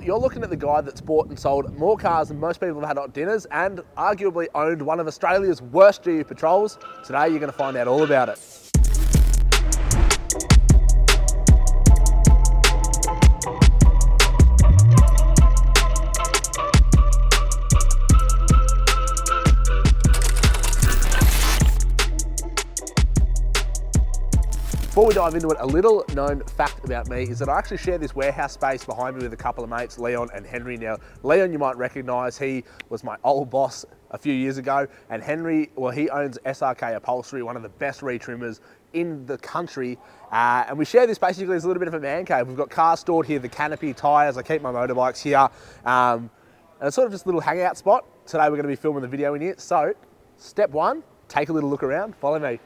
You're looking at the guy that's bought and sold more cars than most people have had at dinners and arguably owned one of Australia's worst GU patrols. Today you're going to find out all about it. Before we dive into it, a little known fact about me is that I actually share this warehouse space behind me with a couple of mates, Leon and Henry. Now, Leon you might recognise, he was my old boss a few years ago, and Henry, well, he owns SRK Upholstery, one of the best retrimmers in the country, and we share this basically as a little bit of a man cave. We've got cars stored here, the canopy, tyres, I keep my motorbikes here, and it's sort of just a little hangout spot. Today we're going to be filming the video in here, so step one, take a little look around, follow me.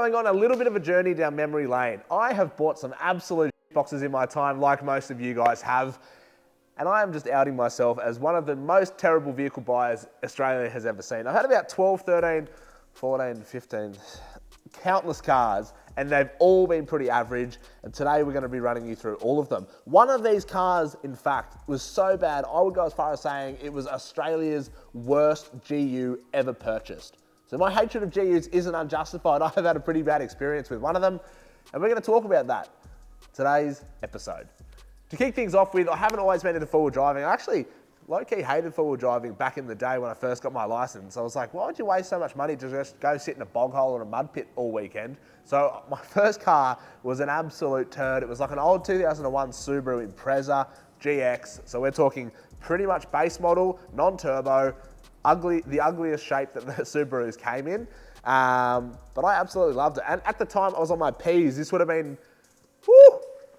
On a little bit of a journey down memory lane. I have bought some absolute boxes in my time, like most of you guys have, and I am just outing myself as one of the most terrible vehicle buyers Australia has ever seen. I've had about 12, 13, 14, 15, countless cars, and they've all been pretty average, and today we're going to be running you through all of them. One of these cars, in fact, was so bad, I would go as far as saying it was Australia's worst GU ever purchased. So my hatred of GUs isn't unjustified. I have had a pretty bad experience with one of them, and we're going to talk about that today's episode. To kick things off with, I haven't always been into four-wheel driving. I actually low-key hated four-wheel driving back in the day when I first got my license. I was like, why would you waste so much money to just go sit in a bog hole or a mud pit all weekend? So my first car was an absolute turd. It was like an old 2001 Subaru Impreza GX. So we're talking pretty much base model, non-turbo, the ugliest shape that the Subarus came in, but I absolutely loved it. And at the time, I was on my P's. This would have been,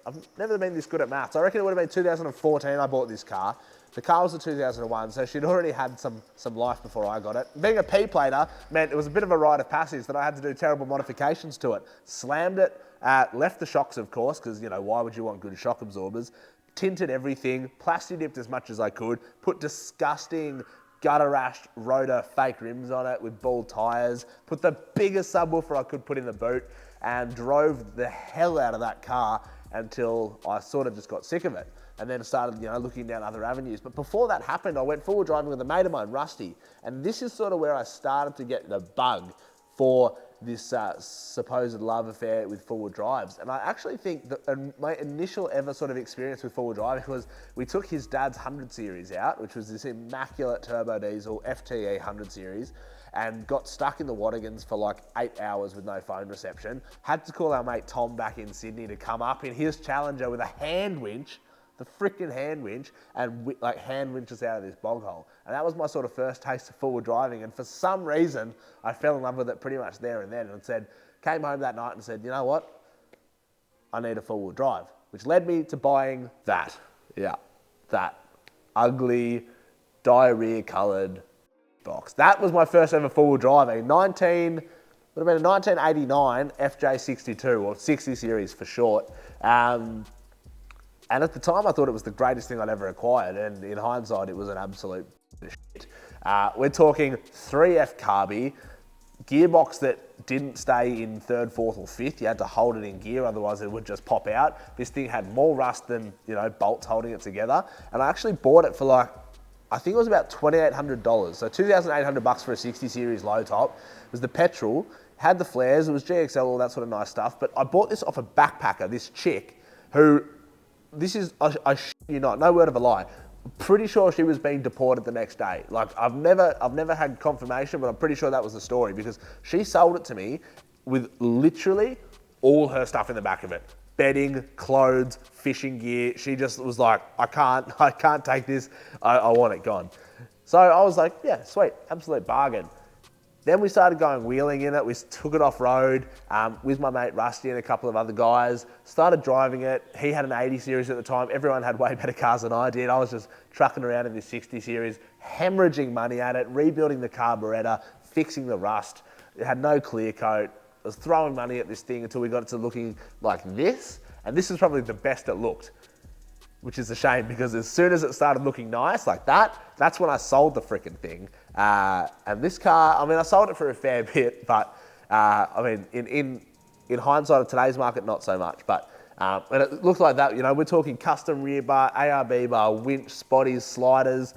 I've never been this good at maths. I reckon it would have been 2014 I bought this car. The car was a 2001, so she'd already had some life before I got it. Being a P-plater meant it was a bit of a rite of passage that I had to do terrible modifications to it. Slammed it, left the shocks, of course, because, you know, why would you want good shock absorbers? Tinted everything, plasti dipped as much as I could, put disgusting gutter rashed rotor fake rims on it with bald tyres, put the biggest subwoofer I could put in the boot, and drove the hell out of that car until I sort of just got sick of it, and then started, you know, looking down other avenues. But before that happened, I went forward driving with a mate of mine, Rusty, and this is sort of where I started to get the bug for this supposed love affair with four-wheel drives. And I actually think that my initial ever sort of experience with four-wheel driving was we took his dad's 100 series out, which was this immaculate turbo diesel FTE 100 series, and got stuck in the Wattigans for like 8 hours with no phone reception. Had to call our mate Tom back in Sydney to come up in his Challenger with a hand winch, the freaking hand winch, and like hand winch us out of this bog hole. And that was my sort of first taste of four-wheel driving. And for some reason, I fell in love with it pretty much there and then, and came home that night and said, you know what? I need a four-wheel drive, which led me to buying that. Yeah, that ugly, diarrhea-coloured box. That was my first ever four-wheel driving. Would have been a 1989 FJ62, or 60 series for short. And at the time, I thought it was the greatest thing I'd ever acquired, and in hindsight, it was an absolute shit. We're talking 3F carby, gearbox that didn't stay in third, fourth, or fifth. You had to hold it in gear, otherwise it would just pop out. This thing had more rust than, you know, bolts holding it together. And I actually bought it for like, I think it was about $2,800. So $2,800 for a 60 series low top. It was the petrol, had the flares, it was GXL, all that sort of nice stuff. But I bought this off a backpacker, this chick, who, this is, I shit you not, no word of a lie, pretty sure she was being deported the next day. Like, I've never had confirmation, but I'm pretty sure that was the story, because she sold it to me with literally all her stuff in the back of it. Bedding, clothes, fishing gear. She just was like, I can't take this, I want it gone. So I was like, yeah, sweet, absolute bargain. Then we started going wheeling in it. We took it off-road with my mate Rusty and a couple of other guys. Started driving it. He had an 80 series at the time. Everyone had way better cars than I did. I was just trucking around in this 60 series, hemorrhaging money at it, rebuilding the carburetor, fixing the rust. It had no clear coat. I was throwing money at this thing until we got it to looking like this. And this is probably the best it looked, which is a shame because as soon as it started looking nice like that, that's when I sold the freaking thing. And this car, I mean, I sold it for a fair bit, but I mean, in hindsight of today's market, not so much. But and it looked like that, you know, we're talking custom rear bar, ARB bar, winch, spotties, sliders,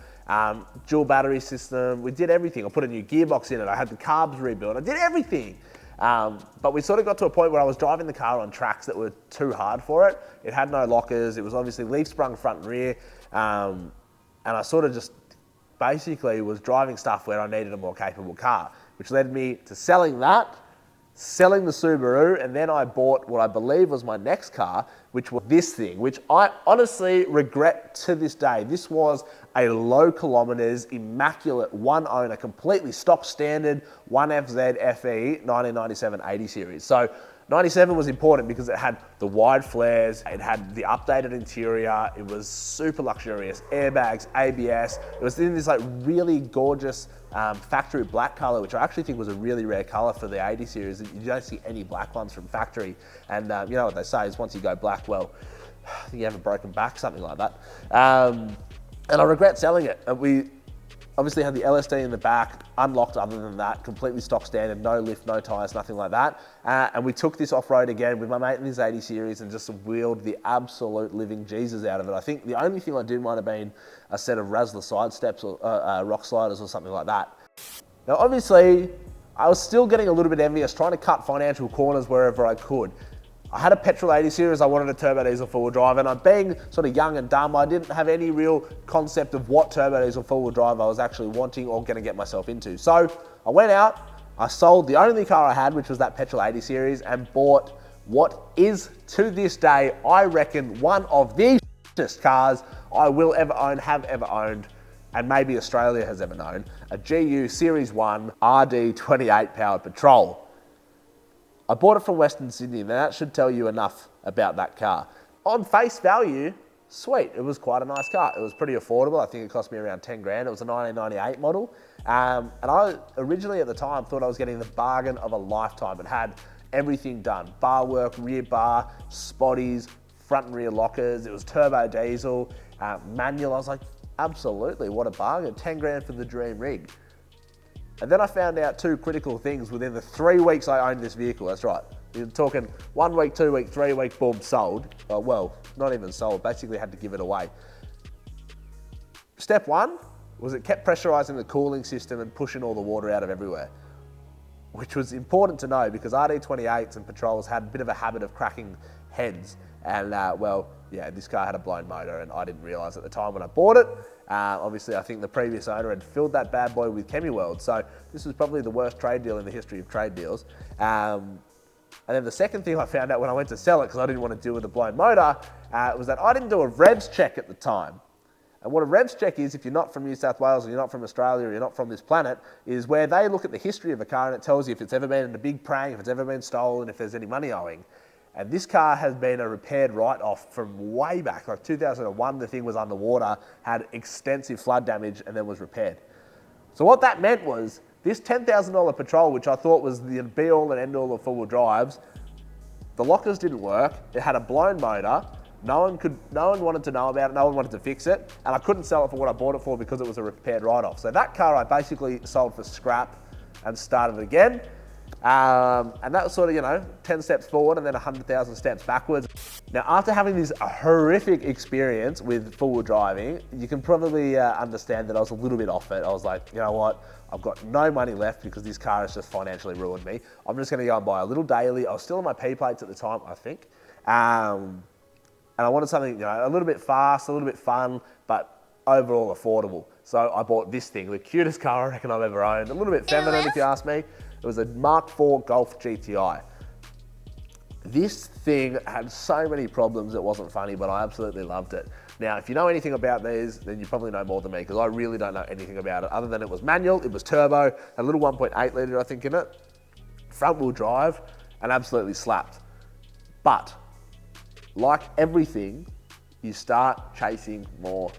dual battery system. We did everything. I put a new gearbox in it. I had the carbs rebuilt. I did everything. But we sort of got to a point where I was driving the car on tracks that were too hard for it. It had no lockers. It was obviously leaf sprung front and rear. And I sort of just basically was driving stuff where I needed a more capable car, which led me to selling that, selling the Subaru, and then I bought what I believe was my next car, which was this thing, which I honestly regret to this day. This was a low kilometers, immaculate, one owner, completely stock standard 1FZ FE 1997 80 series. So 97 was important because it had the wide flares, it had the updated interior, it was super luxurious, airbags, ABS. It was in this like really gorgeous factory black color, which I actually think was a really rare color for the 80 series. You don't see any black ones from factory. And you know what they say is once you go black, well, I think you have a broken back, something like that. And I regret selling it. We obviously had the LSD in the back, unlocked other than that, completely stock standard, no lift, no tyres, nothing like that. And we took this off-road again with my mate in his 80 series and just wheeled the absolute living Jesus out of it. I think the only thing I did might have been a set of Razzler side steps or rock sliders or something like that. Now, obviously, I was still getting a little bit envious, trying to cut financial corners wherever I could. I had a petrol 80 series, I wanted a turbo diesel four-wheel drive, and I'm being sort of young and dumb. I didn't have any real concept of what turbo diesel four-wheel drive I was actually wanting or going to get myself into. So I went out, I sold the only car I had, which was that petrol 80 series, and bought what is, to this day, I reckon, one of the shittest cars I will ever own, have ever owned, and maybe Australia has ever known, a GU Series 1 RD28 powered Patrol. I bought it from Western Sydney, and that should tell you enough about that car. On face value, sweet. It was quite a nice car. It was pretty affordable. I think it cost me around 10 grand. It was a 1998 model. And I originally at the time thought I was getting the bargain of a lifetime. It had everything done. Bar work, rear bar, spotties, front and rear lockers. It was turbo diesel, manual. I was like, absolutely, what a bargain. 10 grand for the dream rig. And then I found out two critical things within the 3 weeks I owned this vehicle. That's right. You're talking 1 week, 2 week, 3 week, boom, sold. Well, not even sold, basically had to give it away. Step one was it kept pressurizing the cooling system and pushing all the water out of everywhere, which was important to know because RD28s and Patrols had a bit of a habit of cracking heads. And well, yeah, this car had a blown motor and I didn't realize at the time when I bought it. Obviously, I think the previous owner had filled that bad boy with ChemiWorld. So this was probably the worst trade deal in the history of trade deals. And then the second thing I found out when I went to sell it, because I didn't want to deal with a blown motor, was that I didn't do a revs check at the time. And what a revs check is, if you're not from New South Wales or you're not from Australia or you're not from this planet, is where they look at the history of a car and it tells you if it's ever been in a big prank, if it's ever been stolen, if there's any money owing. And this car has been a repaired write-off from way back, like 2001, the thing was underwater, had extensive flood damage and then was repaired. So what that meant was, this $10,000 Patrol, which I thought was the be-all and end-all of four-wheel drives, the lockers didn't work, it had a blown motor, no one wanted to know about it, no one wanted to fix it, and I couldn't sell it for what I bought it for because it was a repaired write-off. So that car I basically sold for scrap and started again. And that was sort of, you know, 10 steps forward and then 100,000 steps backwards. Now, after having this horrific experience with four-wheel driving, you can probably understand that I was a little bit off it. I was like, you know what? I've got no money left because this car has just financially ruined me. I'm just going to go and buy a little daily. I was still on my P plates at the time, I think. And I wanted something, you know, a little bit fast, a little bit fun, but overall affordable. So I bought this thing, the cutest car I reckon I've ever owned. A little bit feminine, if you ask me. It was a Mark IV Golf GTI. This thing had so many problems it wasn't funny, but I absolutely loved it. Now, if you know anything about these, then you probably know more than me, because I really don't know anything about it, other than it was manual, it was turbo, a little 1.8 litre, I think, in it, front wheel drive, and absolutely slapped. But, like everything, you start chasing more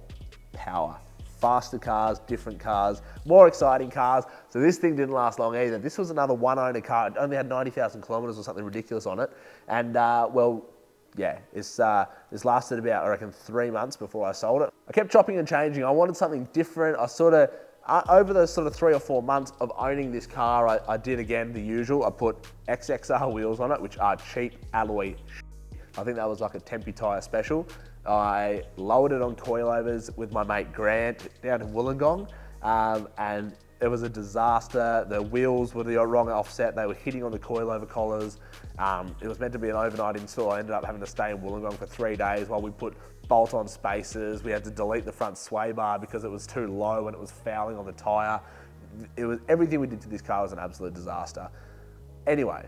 power. Faster cars, different cars, more exciting cars. So this thing didn't last long either. This was another one owner car. It only had 90,000 kilometers or something ridiculous on it. And well, yeah, this lasted about, I reckon, 3 months before I sold it. I kept chopping and changing. I wanted something different. I sort of, over the sort of 3 or 4 months of owning this car, I did again the usual. I put XXR wheels on it, which are cheap alloy. I think that was like a Tempe tyre special. I lowered it on coilovers with my mate Grant down in Wollongong, and it was a disaster. The wheels were the wrong offset. They were hitting on the coilover collars. It was meant to be an overnight install. I ended up having to stay in Wollongong for 3 days while we put bolt-on spacers. We had to delete the front sway bar because it was too low and it was fouling on the tyre. Everything we did to this car was an absolute disaster. Anyway,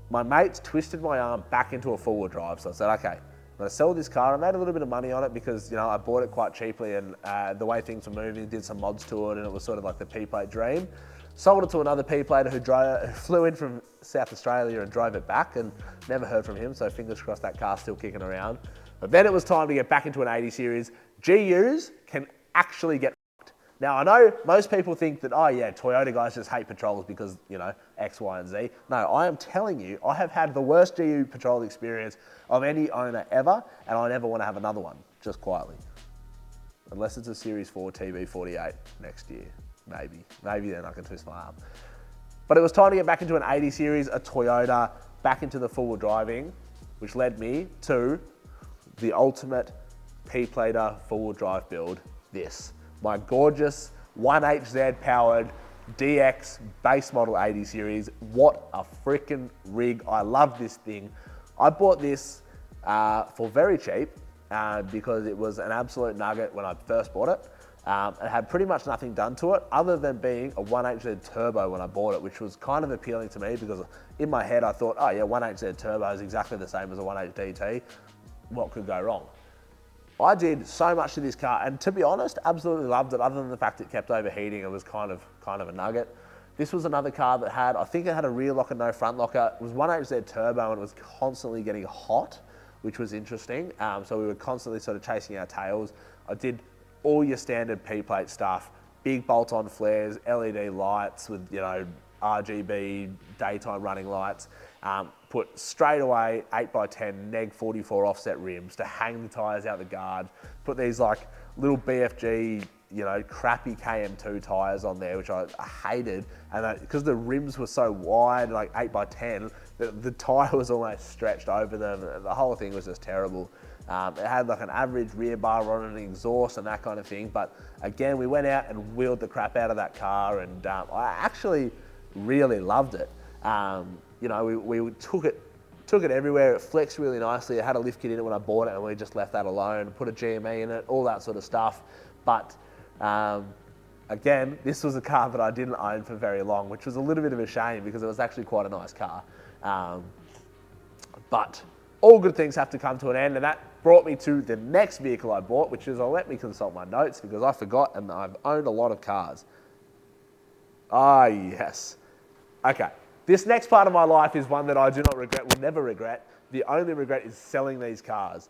my mates twisted my arm back into a four-wheel drive, so I said, okay, I'm gonna sell this car. I made a little bit of money on it because, you know, I bought it quite cheaply, and the way things were moving, did some mods to it, and it was sort of like the P-plate dream. Sold it to another P-plater who flew in from South Australia and drove it back, and never heard from him, so fingers crossed that car's still kicking around. But then it was time to get back into an 80 series. GUs can actually get fucked. Now, I know most people think that, oh yeah, Toyota guys just hate patrols because, you know, X, Y, and Z. No, I am telling you, I have had the worst GU patrol experience of any owner ever, and I never want to have another one, just quietly. Unless it's a Series 4 TB48 next year, maybe. Maybe then I can twist my arm. But it was time to get back into an 80 series, a Toyota, back into the four-wheel driving, which led me to the ultimate P-plater four-wheel drive build, this. My gorgeous 1HZ powered DX base model 80 series. What a freaking rig. I love this thing. I bought this for very cheap because it was an absolute nugget when I first bought it. It had pretty much nothing done to it other than being a 1HZ turbo when I bought it, which was kind of appealing to me because in my head I thought, oh yeah, 1HZ turbo is exactly the same as a 1HDT. What could go wrong? I did so much to this car, and to be honest, absolutely loved it, other than the fact it kept overheating. It was kind of a nugget. This was another car that had, I think it had a rear locker, no front locker. It was 1HZ turbo, and it was constantly getting hot, which was interesting. So we were constantly sort of chasing our tails. I did all your standard P-plate stuff, big bolt-on flares, LED lights with, you know, RGB daytime running lights. Put straight away 8x10 neg 44 offset rims to hang the tyres out the guard. Put these like little BFG, you know, crappy KM2 tyres on there, which I hated. And because the rims were so wide, like 8x10, the tyre was almost stretched over them. The whole thing was just terrible. It had like an average rear bar on an exhaust and that kind of thing. But again, we went out and wheeled the crap out of that car, and I actually really loved it. You know, we took it everywhere. It flexed really nicely. It had a lift kit in it when I bought it, and we just left that alone. Put a GME in it, all that sort of stuff. But again, this was a car that I didn't own for very long, which was a little bit of a shame because it was actually quite a nice car. But all good things have to come to an end, and that brought me to the next vehicle I bought, which is, let me consult my notes because I forgot, and I've owned a lot of cars. Ah, yes. Okay. This next part of my life is one that I do not regret, will never regret. The only regret is selling these cars.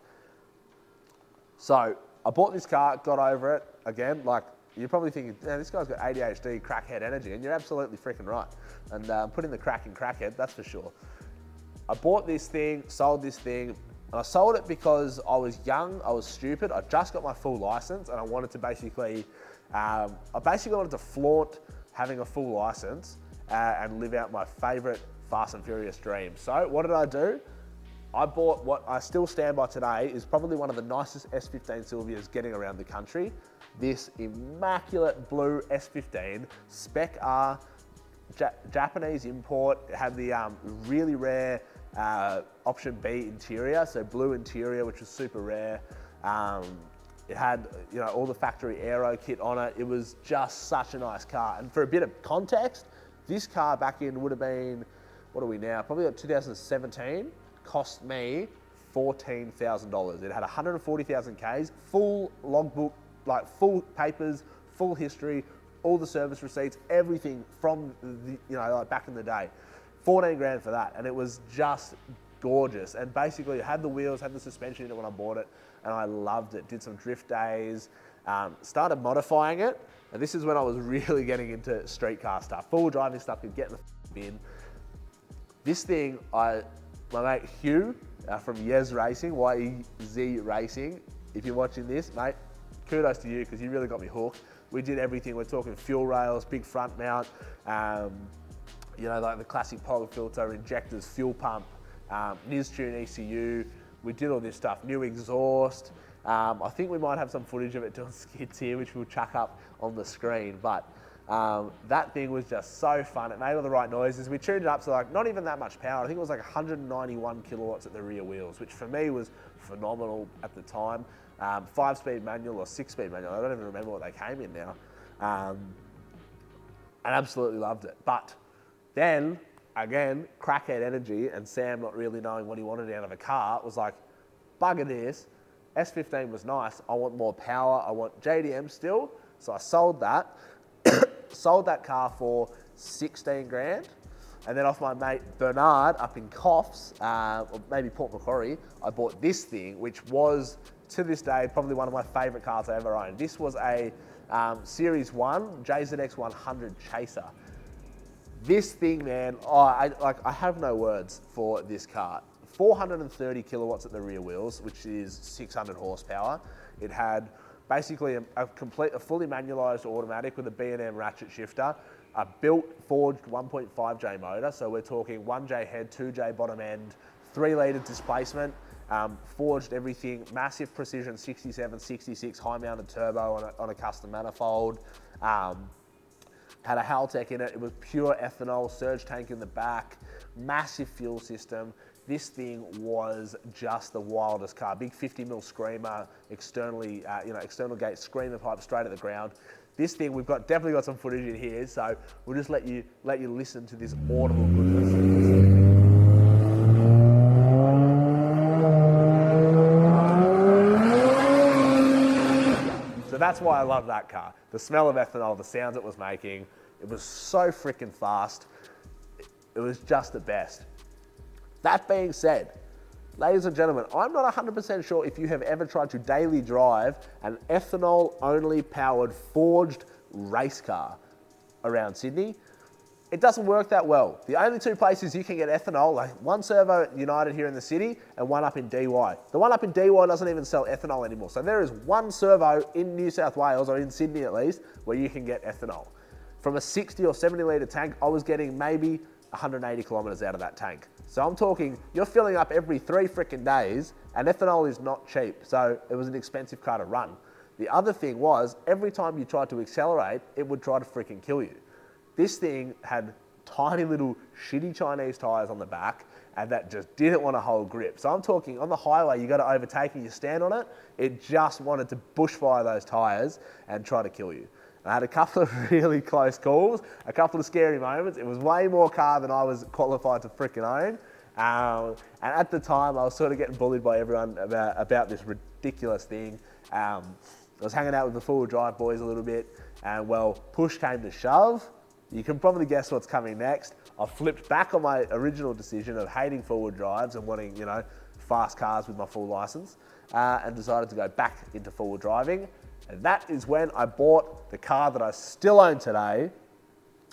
So I bought this car, got over it. Again, like, you're probably thinking, yeah, this guy's got ADHD, crackhead energy, and you're absolutely freaking right. And put in the crack in crackhead, that's for sure. I bought this thing, sold this thing, and I sold it because I was young, I was stupid, I just got my full license, and I wanted to basically, wanted to flaunt having a full license and live out my favorite Fast and Furious dream. So what did I do? I bought what I still stand by today is probably one of the nicest S15 Silvias getting around the country. This immaculate blue S15, Spec R, Japanese import. It had the really rare option B interior, so blue interior, which was super rare. It had, you know, all the factory aero kit on it. It was just such a nice car. And for a bit of context, this car back in would have been, what are we now? Probably like 2017, cost me $14,000. It had 140,000 Ks, full logbook, like full papers, full history, all the service receipts, everything from the, like back in the day. 14 grand for that, and it was just gorgeous. And basically it had the wheels, had the suspension in it when I bought it, and I loved it. Did some drift days, started modifying it, and this is when I was really getting into street car stuff. Full driving stuff, could get in the bin. This thing, my mate Hugh from Yez Racing, Y-E-Z Racing, if you're watching this, mate, kudos to you, because you really got me hooked. We did everything. We're talking fuel rails, big front mount, like the classic Pog filter, injectors, fuel pump, Niztune ECU. We did all this stuff, new exhaust. I think we might have some footage of it doing skids here, which we'll chuck up on the screen. But that thing was just so fun. It made all the right noises. We tuned it up to like not even that much power. I think it was like 191 kilowatts at the rear wheels, which for me was phenomenal at the time. 5-speed manual or 6-speed manual. I don't even remember what they came in now. And absolutely loved it. But then, again, crackhead energy and Sam not really knowing what he wanted out of a car was like, bugger this. S15 was nice. I want more power. I want JDM still. So I sold that. Sold that car for 16 grand. And then off my mate Bernard up in Coffs, or maybe Port Macquarie, I bought this thing, which was, to this day, probably one of my favourite cars I ever owned. This was a Series 1 JZX 100 Chaser. This thing, man, I have no words for this car. 430 kilowatts at the rear wheels, which is 600 horsepower. It had basically a fully manualised automatic with a B&M ratchet shifter, a built forged 1.5J motor, so we're talking 1J head, 2J bottom end, 3 litre displacement, forged everything, massive precision 67, 66 high mounted turbo on a custom manifold, had a Haltech in it. It was pure ethanol, surge tank in the back, massive fuel system. This thing was just the wildest car. Big 50mm screamer, externally, external gate screamer pipe straight at the ground. This thing, we've definitely got some footage in here, so we'll just let you listen to this audible goodness. So that's why I love that car. The smell of ethanol, the sounds it was making, it was so freaking fast. It was just the best. That being said, ladies and gentlemen, I'm not 100% sure if you have ever tried to daily drive an ethanol-only powered forged race car around Sydney. It doesn't work that well. The only 2 places you can get ethanol, like one servo at United here in the city and one up in DY. The one up in DY doesn't even sell ethanol anymore. So there is one servo in New South Wales, or in Sydney at least, where you can get ethanol. From a 60 or 70 litre tank, I was getting maybe 180 kilometres out of that tank. So I'm talking, you're filling up every 3 freaking days, and ethanol is not cheap. So it was an expensive car to run. The other thing was, every time you tried to accelerate, it would try to freaking kill you. This thing had tiny little shitty Chinese tyres on the back, and that just didn't want to hold grip. So I'm talking, on the highway, you got to overtake and you stand on it, it just wanted to bushfire those tyres and try to kill you. I had a couple of really close calls, a couple of scary moments. It was way more car than I was qualified to freaking own. And at the time, I was sort of getting bullied by everyone about this ridiculous thing. I was hanging out with the four-wheel drive boys a little bit, and well, push came to shove. You can probably guess what's coming next. I flipped back on my original decision of hating four-wheel drives and wanting, fast cars with my full license, and decided to go back into four-wheel driving. And that is when I bought the car that I still own today,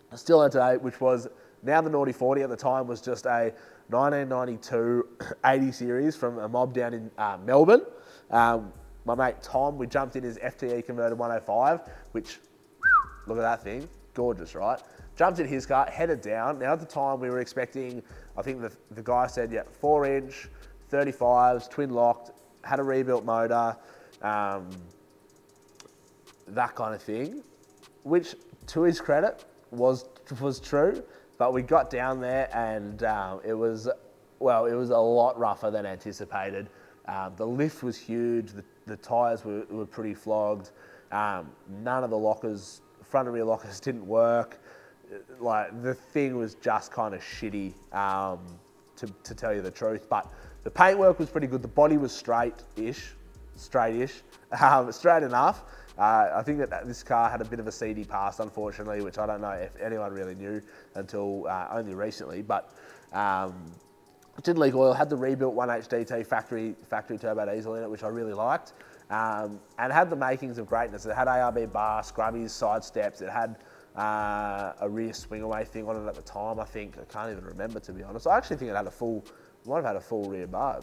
which was now the Naughty 40. At the time was just a 1992 80 series from a mob down in Melbourne. My mate Tom, we jumped in his FTE converted 105, which, look at that thing, gorgeous, right? Jumped in his car, headed down. Now at the time we were expecting, I think the guy said, 4-inch, 35s, twin locked, had a rebuilt motor, that kind of thing, which to his credit was true, but we got down there and it was a lot rougher than anticipated. The lift was huge, the tyres were pretty flogged, none of the lockers, front and rear lockers didn't work. Like, the thing was just kind of shitty, to tell you the truth. But The paintwork was pretty good. The body was straight-ish, straight enough. I think that this car had a bit of a seedy past, unfortunately, which I don't know if anyone really knew until only recently, but it didn't leak oil, had the rebuilt 1HDT factory turbo diesel in it, which I really liked, and had the makings of greatness. It had ARB bar, scrubbies, side steps, it had a rear swing away thing on it at the time, I think. I can't even remember, to be honest. I actually think it had might have had a full rear bar.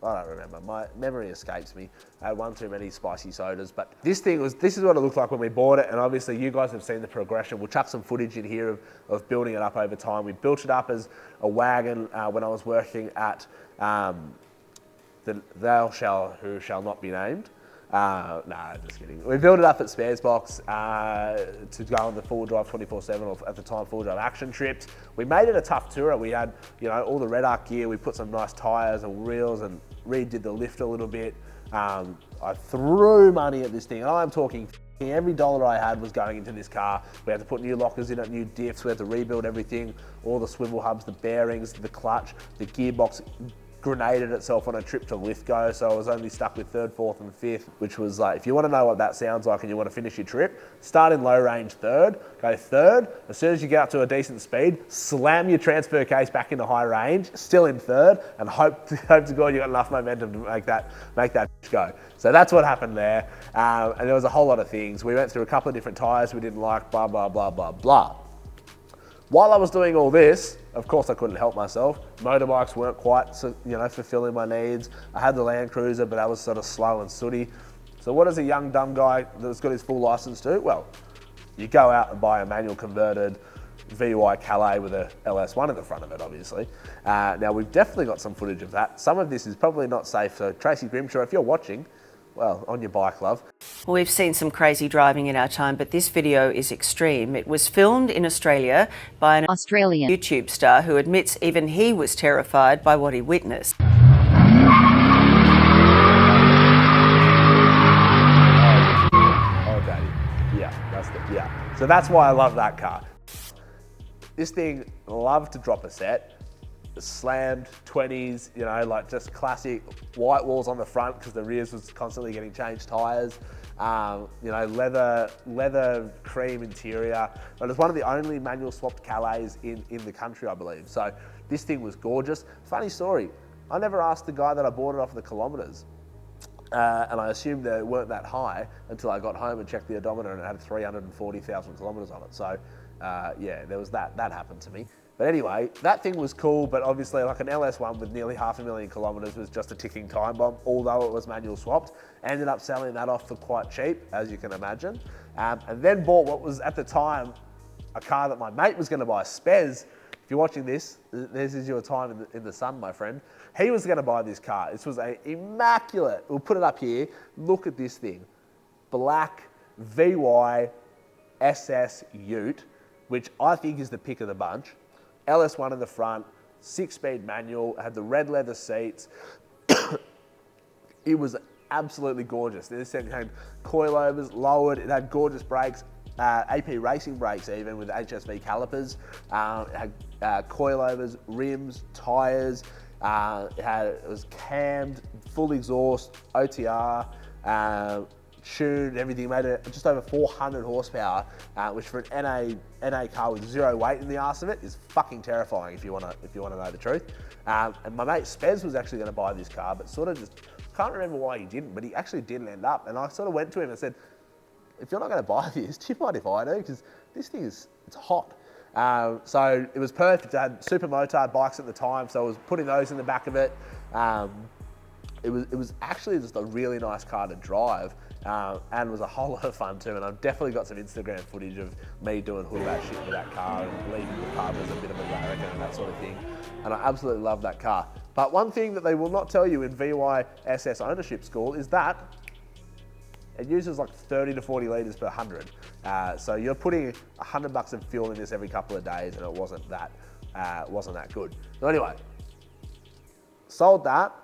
I don't remember. My memory escapes me. I had one too many spicy sodas, but this is what it looked like when we bought it, and obviously you guys have seen the progression. We'll chuck some footage in here of building it up over time. We built it up as a wagon when I was working at the who shall not be named. Nah, just kidding. We built it up at Spares Box to go on the four-wheel drive 24/7, or at the time four-wheel drive action trips. We made it a tough tourer. We had, all the Red Arc gear. We put some nice tyres and wheels and redid the lift a little bit. I threw money at this thing, and I'm talking every dollar I had was going into this car. We had to put new lockers in it, new diffs. We had to rebuild everything, all the swivel hubs, the bearings, the clutch, the gearbox grenaded itself on a trip to Lithgow, so I was only stuck with 3rd, 4th and 5th, which was like, if you want to know what that sounds like and you want to finish your trip, start in low range 3rd, go 3rd, as soon as you get up to a decent speed, slam your transfer case back into high range, still in 3rd, and hope to God you got enough momentum to make that go. So that's what happened there, and there was a whole lot of things. We went through a couple of different tyres we didn't like, blah, blah, blah, blah, blah. While I was doing all this, of course I couldn't help myself. Motorbikes weren't quite, fulfilling my needs. I had the Landcruiser, but that was sort of slow and sooty. So what does a young dumb guy that's got his full license do? Well, you go out and buy a manual converted VY Calais with a LS1 in the front of it, obviously. Now we've definitely got some footage of that. Some of this is probably not safe, so Tracy Grimshaw, if you're watching, well, on your bike, love. Well, we've seen some crazy driving in our time, but this video is extreme. It was filmed in Australia by an Australian YouTube star who admits even he was terrified by what he witnessed. Oh, Daddy. Yeah. So that's why I love that car. This thing loved to drop a set. Slammed 20s, just classic white walls on the front because the rears was constantly getting changed tyres. Leather cream interior. But it's one of the only manual swapped Calais in the country, I believe. So this thing was gorgeous. Funny story, I never asked the guy that I bought it off the kilometres. And I assumed they weren't that high until I got home and checked the odometer and it had 340,000 kilometres on it. So there was that happened to me. But anyway, that thing was cool, but obviously like an LS1 with nearly 500,000 kilometres was just a ticking time bomb, although it was manual swapped. Ended up selling that off for quite cheap, as you can imagine. And then bought what was at the time a car that my mate was going to buy, Spez. If you're watching this is your time in the sun, my friend. He was going to buy this car. This was a immaculate, we'll put it up here, look at this thing. Black VY SS Ute, which I think is the pick of the bunch. LS1 in the front, 6-speed manual, had the red leather seats. It was absolutely gorgeous. This thing had coilovers, lowered, it had gorgeous brakes, AP racing brakes even with HSV calipers. It had coilovers, rims, tyres, it was cammed, full exhaust, OTR, tuned, everything, made it just over 400 horsepower, which for an NA car with zero weight in the arse of it is fucking terrifying if you want to know the truth. And my mate Spez was actually going to buy this car, but sort of just can't remember why he didn't, but he actually didn't end up. And I sort of went to him and said, if you're not going to buy this, do you mind if I do? Because this thing it's hot. So it was perfect. I had super motard bikes at the time, so I was putting those in the back of it. It was actually just a really nice car to drive. And was a whole lot of fun too, and I've definitely got some Instagram footage of me doing hood about shit with that car and leaving the pub as a bit of a larrikin and that sort of thing, and I absolutely love that car. But one thing that they will not tell you in VYSS ownership school is that it uses like 30 to 40 litres per 100. So you're putting $100 of fuel in this every couple of days, and it wasn't that good. So anyway, sold that,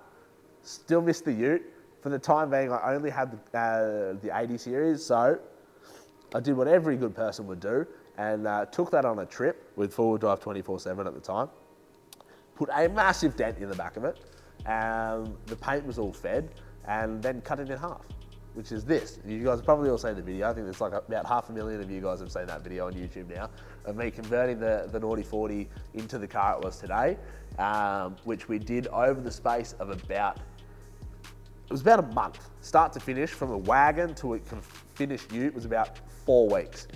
still missed the Ute. For the time being, I only had the 80 series, so I did what every good person would do and took that on a trip with four-wheel drive 24/7 at the time. Put a massive dent in the back of it. The paint was all fed, and then cut it in half, which is this. You guys have probably all seen the video. I think there's like about 500,000 of you guys have seen that video on YouTube now, of me converting the naughty 40 into the car it was today, which we did over the space of about a month. Start to finish, from a wagon to a finished ute, was about 4 weeks.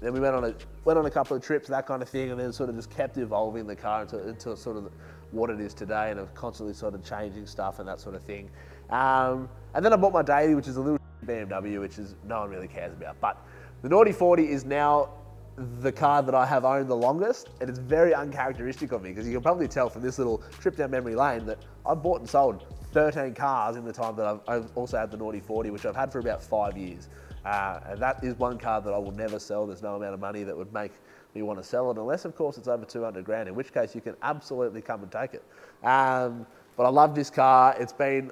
Then we went on a couple of trips, that kind of thing, and then sort of just kept evolving the car into sort of what it is today, and I'm constantly sort of changing stuff and that sort of thing. And then I bought my daily, which is a little BMW, which is no one really cares about. But the naughty 40 is now the car that I have owned the longest, and it's very uncharacteristic of me, because you can probably tell from this little trip down memory lane that I've bought and sold 13 cars in the time that I've also had the naughty 40, which I've had for about 5 years. And that is one car that I will never sell. There's no amount of money that would make me want to sell it, unless of course it's over 200 grand, in which case you can absolutely come and take it. But I love this car. It's been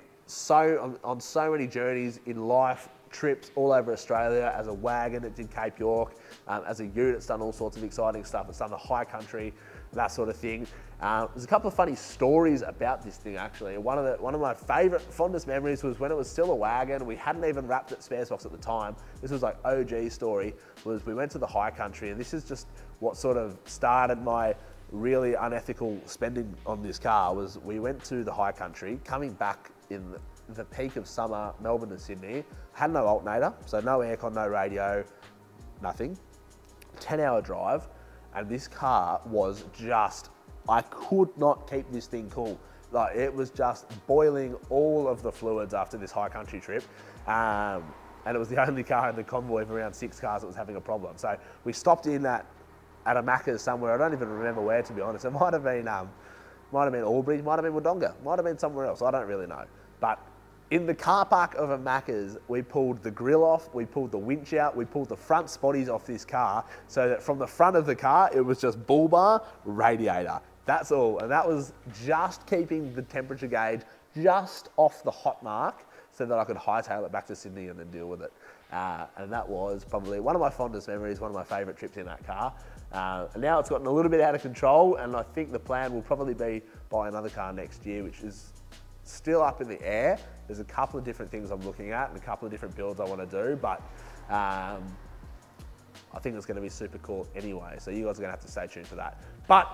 on so many journeys in life, trips all over Australia. As a wagon, it's in Cape York. As a ute, it's done all sorts of exciting stuff. It's done the high country, that sort of thing. There's a couple of funny stories about this thing, actually. One of my fondest memories was when it was still a wagon. We hadn't even wrapped it spares box at the time. This was like OG story, was we went to the high country, and this is just what sort of started my really unethical spending on this car. Was we went to the high country, coming back in the peak of summer, Melbourne to Sydney, had no alternator, so no aircon, no radio, nothing. 10-hour drive, and this car was just, I could not keep this thing cool. Like, it was just boiling all of the fluids after this high country trip. And it was the only car in the convoy of around 6 cars that was having a problem. So we stopped in at a Macca's somewhere. I don't even remember where, to be honest. It might have been Albury, might have been Wodonga, might have been somewhere else. I don't really know. But in the car park of a Macca's, we pulled the grill off, we pulled the winch out, we pulled the front spotties off this car, so that from the front of the car, it was just bull bar, radiator. That's all. And that was just keeping the temperature gauge just off the hot mark, so that I could hightail it back to Sydney and then deal with it. And that was probably one of my fondest memories, one of my favourite trips in that car. And now it's gotten a little bit out of control, and I think the plan will probably be buy another car next year, which is still up in the air. There's a couple of different things I'm looking at and a couple of different builds I want to do, but I think it's going to be super cool anyway, so you guys are going to have to stay tuned for that. But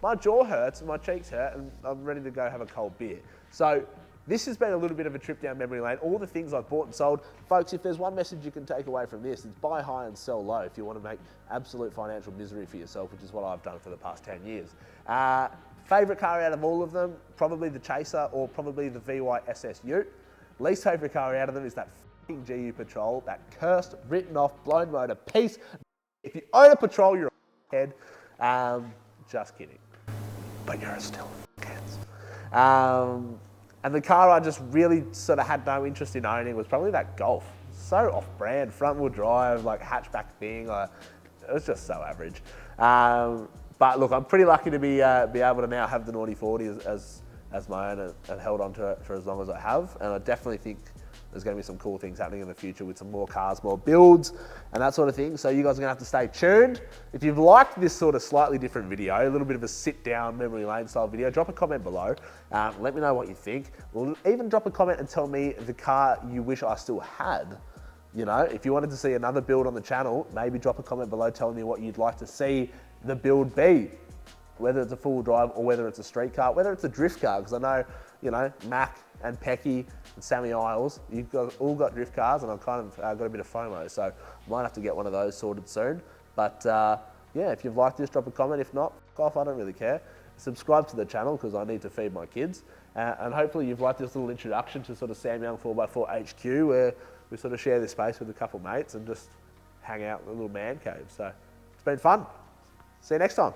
my jaw hurts and my cheeks hurt, and I'm ready to go have a cold beer. So this has been a little bit of a trip down memory lane, all the things I've bought and sold. Folks, if there's one message you can take away from this, it's buy high and sell low if you want to make absolute financial misery for yourself, which is what I've done for the past 10 years. Favourite car out of all of them, probably the Chaser or probably the VY SS Ute. Least favourite car out of them is that f***ing GU Patrol, that cursed, written off, blown motor piece. If you own a Patrol, you're a head. Just kidding. But you're still f***heads. And the car I just really sort of had no interest in owning was probably that Golf. So off-brand, front-wheel drive, like hatchback thing. It was just so average. But look, I'm pretty lucky to be able to now have the naughty 40 as my own, and held on to it for as long as I have. And I definitely think there's going to be some cool things happening in the future with some more cars, more builds, and that sort of thing. So you guys are going to have to stay tuned. If you've liked this sort of slightly different video, a little bit of a sit-down memory lane style video, drop a comment below. Let me know what you think. Or even drop a comment and tell me the car you wish I still had. You know, if you wanted to see another build on the channel, maybe drop a comment below telling me what you'd like to see the build be. Whether it's a full drive or whether it's a street car, whether it's a drift car, because I know, you know, Mac and Pecky and Sammy Isles, you've all got drift cars, and I've kind of got a bit of FOMO, so I might have to get one of those sorted soon. But yeah, if you've liked this, drop a comment. If not, f*** off, I don't really care. Subscribe to the channel because I need to feed my kids. And hopefully you've liked this little introduction to sort of SamYoung4x4 HQ, where we sort of share this space with a couple mates and just hang out in a little man cave. So it's been fun. See you next time.